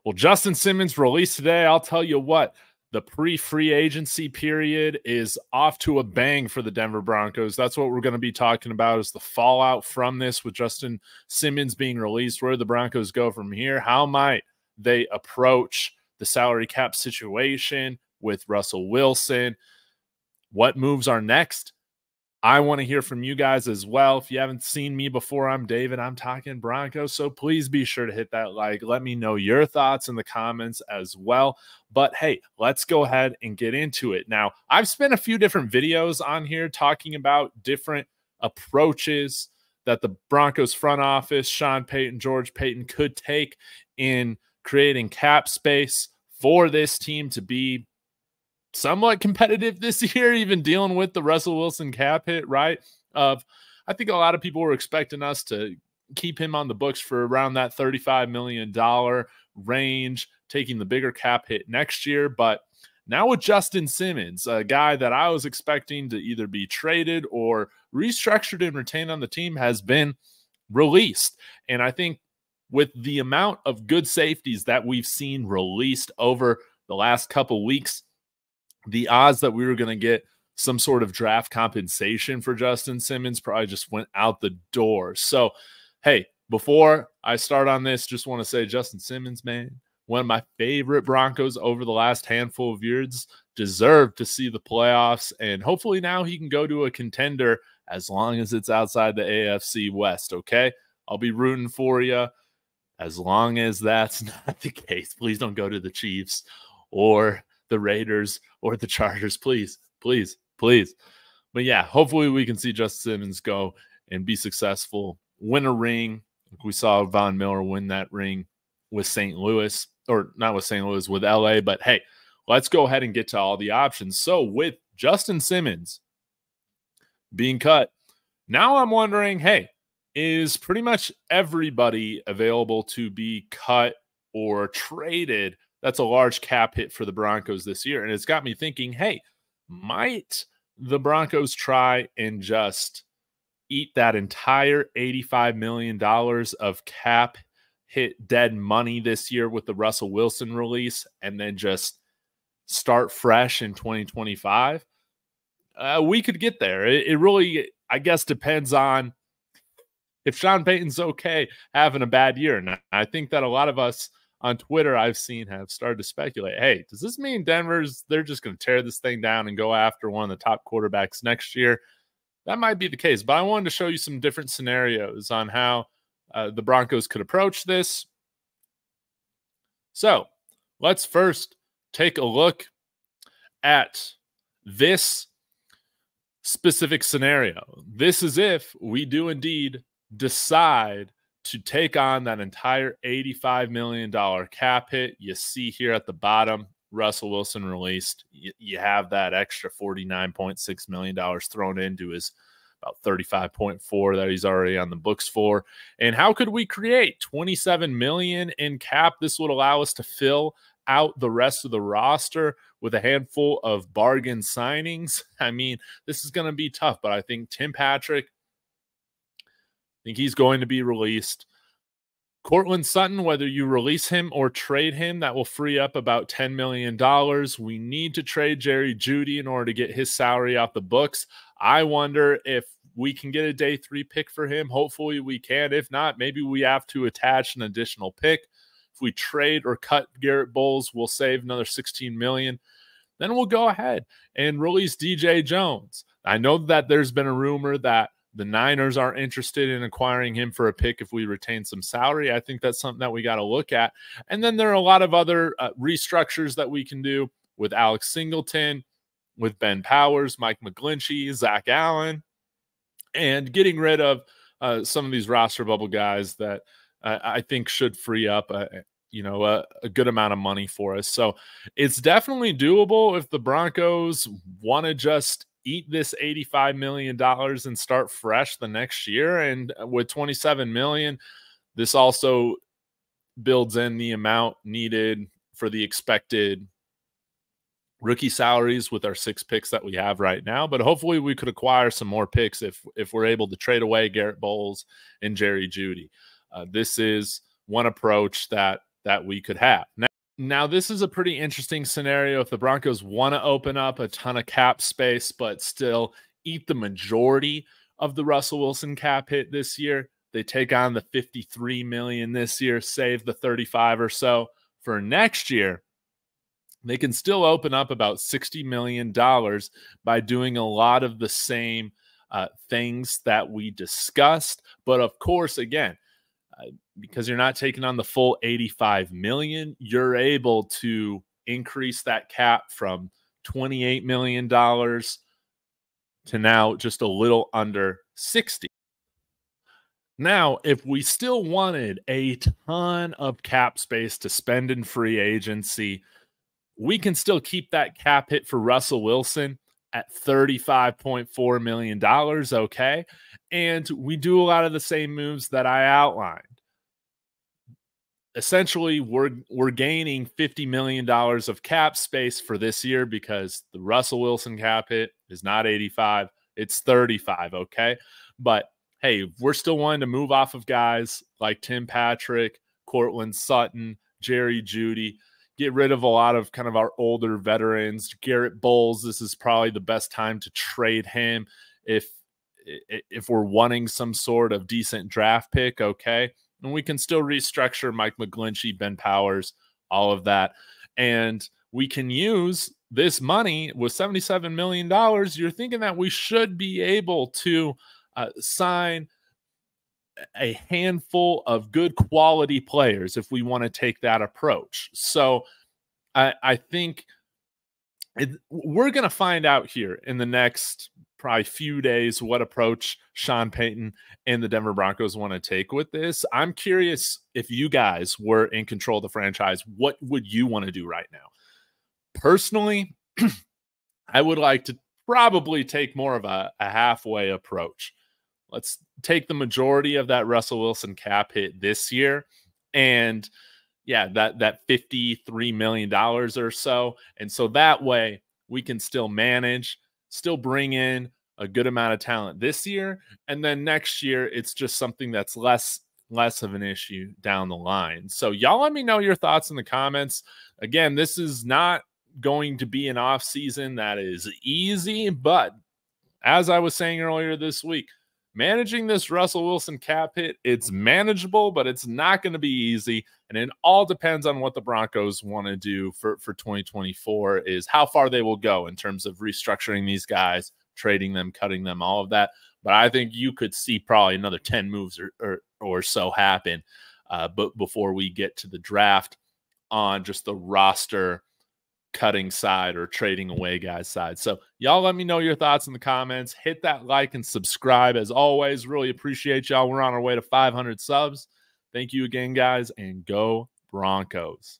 Well, Justin Simmons released today. I'll tell you what, the pre-free agency period is off to a bang for the Denver Broncos. That's what we're going to be talking about, is the fallout from this with Justin Simmons being released. Where do the Broncos go from here? How might they approach the salary cap situation with Russell Wilson? What moves are next? I want to hear from you guys as well. If you haven't seen me before, I'm David. I'm talking Broncos, so please be sure to hit that like. Let me know your thoughts in the comments as well. But hey, let's go ahead and get into it. Now, I've spent a few different videos on here talking about different approaches that the Broncos front office, Sean Payton, George Payton, could take in creating cap space for this team to be somewhat competitive this year, even dealing with the Russell Wilson cap hit, right? I think a lot of people were expecting us to keep him on the books for around that $35 million range, taking the bigger cap hit next year. But now with Justin Simmons, a guy that I was expecting to either be traded or restructured and retained on the team, has been released. And I think with the amount of good safeties that we've seen released over the last couple weeks, the odds that we were going to get some sort of draft compensation for Justin Simmons probably just went out the door. So, hey, before I start on this, just want to say Justin Simmons, man, one of my favorite Broncos over the last handful of years, deserved to see the playoffs, and hopefully now he can go to a contender as long as it's outside the AFC West, okay? I'll be rooting for you as long as that's not the case. Please don't go to the Chiefs or the Raiders or the Chargers, please, please, please. But yeah, hopefully we can see Justin Simmons go and be successful, win a ring. We saw Von Miller win that ring with St. Louis, or not with St. Louis, with LA. But hey, let's go ahead and get to all the options. So with Justin Simmons being cut, now I'm wondering, hey, is pretty much everybody available to be cut or traded? That's a large cap hit for the Broncos this year. And it's got me thinking, hey, might the Broncos try and just eat that entire $85 million of cap hit dead money this year with the Russell Wilson release and then just start fresh in 2025? We could get there. It really, I guess, depends on if Sean Payton's okay having a bad year. And I think that a lot of us on Twitter I've seen have started to speculate, hey, does this mean they're just going to tear this thing down and go after one of the top quarterbacks next year? That might be the case, but I wanted to show you some different scenarios on how the Broncos could approach this. So let's first take a look at this specific scenario. This is if we do indeed decide to take on that entire $85 million cap hit. You see here at the bottom, Russell Wilson released. You have that extra $49.6 million thrown into his about $35.4 that he's already on the books for. And how could we create $27 million in cap? This would allow us to fill out the rest of the roster with a handful of bargain signings. I mean, this is going to be tough, but I think Tim Patrick, I think he's going to be released. Courtland Sutton, whether you release him or trade him, that will free up about $10 million. We need to trade Jeudy in order to get his salary off the books. I wonder if we can get a day 3 pick for him. Hopefully we can. If not, maybe we have to attach an additional pick. If we trade or cut Garrett Bolles, we'll save another $16 million. Then we'll go ahead and release DJ Jones. I know that there's been a rumor that the Niners are interested in acquiring him for a pick if we retain some salary. I think that's something that we got to look at. And then there are a lot of other restructures that we can do with Alex Singleton, with Ben Powers, Mike McGlinchey, Zach Allen, and getting rid of some of these roster bubble guys that I think should free up a good amount of money for us. So it's definitely doable if the Broncos want to just eat this $85 million and start fresh the next year. And with $27 million, this also builds in the amount needed for the expected rookie salaries with our 6 picks that we have right now. But hopefully we could acquire some more picks if we're able to trade away Garrett Bolles and Jeudy. This is one approach that that we could have. Now, this is a pretty interesting scenario if the Broncos want to open up a ton of cap space, but still eat the majority of the Russell Wilson cap hit this year. They take on the $53 million this year, save the 35 or so for next year. They can still open up about $60 million by doing a lot of the same things that we discussed. But of course, again, because you're not taking on the full $85 million, you're able to increase that cap from $28 million to now just a little under 60. Now, if we still wanted a ton of cap space to spend in free agency, we can still keep that cap hit for Russell Wilson at $35.4 million, okay? And we do a lot of the same moves that I outlined. Essentially, we're gaining $50 million of cap space for this year because the Russell Wilson cap hit is not 85, it's 35, okay? But hey, we're still wanting to move off of guys like Tim Patrick, Courtland Sutton, Jerry Jeudy, get rid of a lot of kind of our older veterans. Garrett Bolles, this is probably the best time to trade him if we're wanting some sort of decent draft pick, okay? And we can still restructure Mike McGlinchey, Ben Powers, all of that. And we can use this money with $77 million. You're thinking that we should be able to sign a handful of good quality players if we want to take that approach. So I think we're going to find out here in the next probably few days what approach Sean Payton and the Denver Broncos want to take with this. I'm curious, if you guys were in control of the franchise, what would you want to do right now? Personally, I would like to probably take more of a halfway approach. Let's take the majority of that Russell Wilson cap hit this year, and yeah, that $53 million or so. And so that way we can still manage, still bring in a good amount of talent this year. And then next year, it's just something that's less of an issue down the line. So y'all let me know your thoughts in the comments. Again, this is not going to be an off season that is easy, but as I was saying earlier this week, managing this Russell Wilson cap hit, it's manageable, but it's not going to be easy. And it all depends on what the Broncos want to do for 2024, is how far they will go in terms of restructuring these guys, trading them, cutting them, all of that. But I think you could see probably another 10 moves or so happen but before we get to the draft on just the roster cutting side or trading away guys side. So y'all let me know your thoughts in the comments. Hit that like and subscribe as always. Really appreciate y'all. We're on our way to 500 subs. Thank you again, guys, and go Broncos.